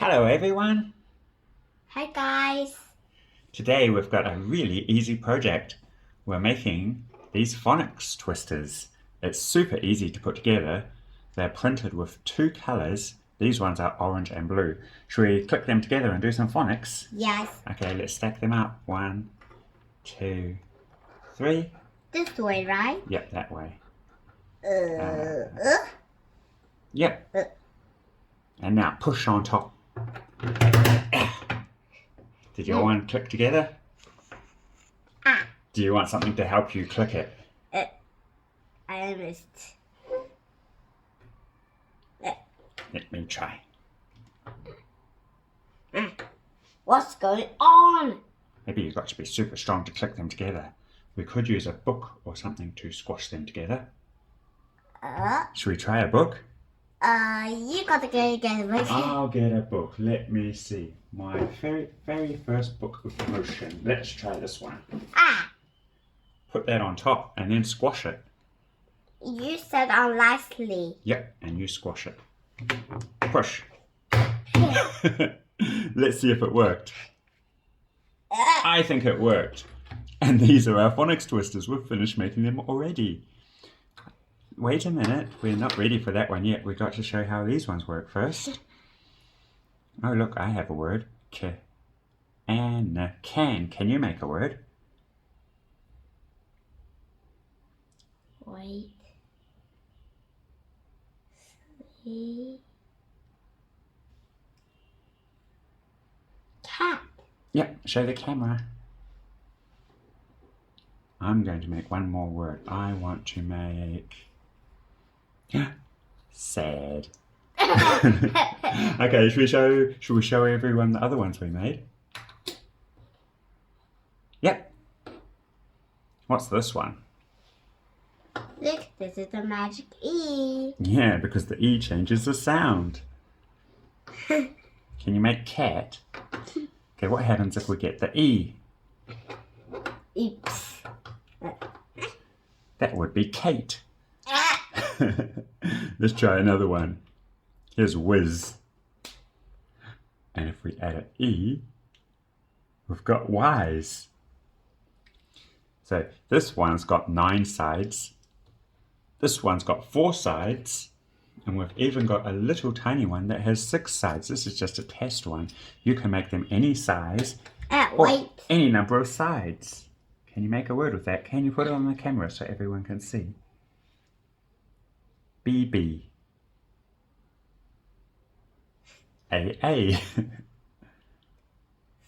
Hello everyone! Hi guys! Today we've got a really easy project. We're making these phonics twisters. It's super easy to put together. They're printed with two colours. These ones are orange and blue. Should we click them together and do some phonics? Yes. Okay, let's stack them up. 1, 2, 3. This way, right? Yep, that way. Yep. Yep. And now push on top. Did you all want to click together? Do you want something to help you click it? I missed. Let me try. What's going on? Maybe you've got to be super strong to click them together. We could use a book or something to squash them together. Should we try a book? You gotta go get a book. I'll get a book. Let me see. My very first book of motion. Let's try this one. Put that on top and then squash it. You said unlikely. Yep, and you squash it. Push. Let's see if it worked. I think it worked. And these are our phonics twisters. We've finished making them already. Wait a minute. We're not ready for that one yet. We've got to show how these ones work first. Oh, look, I have a word. Can. Can you make a word? Wait. See. Cat. Yep, show the camera. I'm going to make one more word. I want to make... sad. Okay, should we show everyone the other ones we made? Yep. What's this one? Look, this is the magic E. Yeah, because the E changes the sound. Can you make cat? Okay, what happens if we get the E? Oops. That would be Kate. Let's try another one. Here's whiz. And if we add an E, we've got wise. So this one's got 9 sides. This one's got 4 sides. And we've even got a little tiny one that has 6 sides. This is just a test one. You can make them any size or Wait. any number of sides. Can you make a word with that? Can you put it on the camera so everyone can see? BB. AA.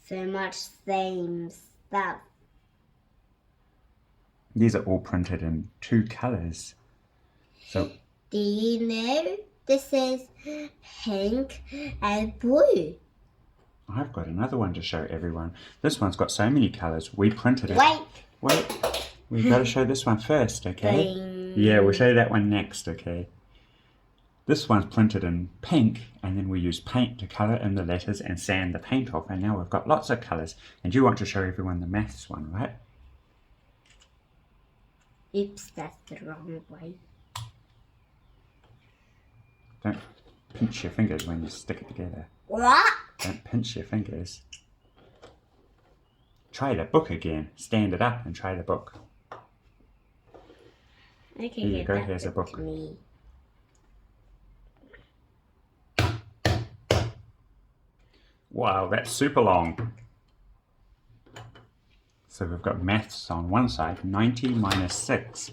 So much same stuff. These are all printed in 2 colors. So, Do you know this is pink and blue? I've got another one to show everyone. This one's got so many colors. We printed it. Wait. We've got to show this one first, okay? Bing. Yeah, we'll show that one next, okay? This one's printed in pink, and then we use paint to color in the letters and sand the paint off, and now we've got lots of colors. And you want to show everyone the maths one, right? Oops, that's the wrong way. Don't pinch your fingers when you stick it together. What? Don't pinch your fingers. Try the book again. Stand it up and try the book. Okay, Here you go, here's a book. To me. Wow, that's super long. So we've got maths on one side, 90 minus 6.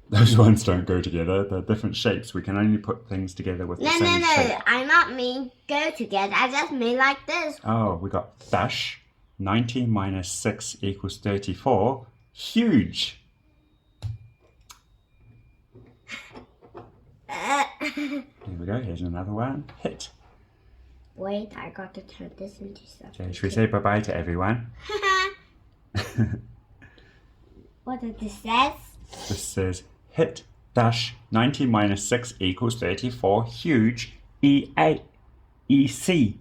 Those ones don't go together. They're different shapes. We can only put things together with the same shape. No. I not mean go together. I just mean like this. Oh, we got dash. 90 minus 6 equals 34. Huge. Here we go. Here's another one. Hit. Wait, I got to turn this into something. Okay, should we say bye-bye to everyone? What does this say? This says hit dash 90 minus 6 equals 34 huge EC.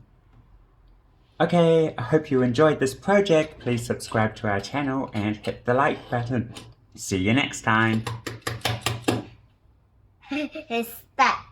Okay, I hope you enjoyed this project. Please subscribe to our channel and hit the like button. See you next time. It's stuck.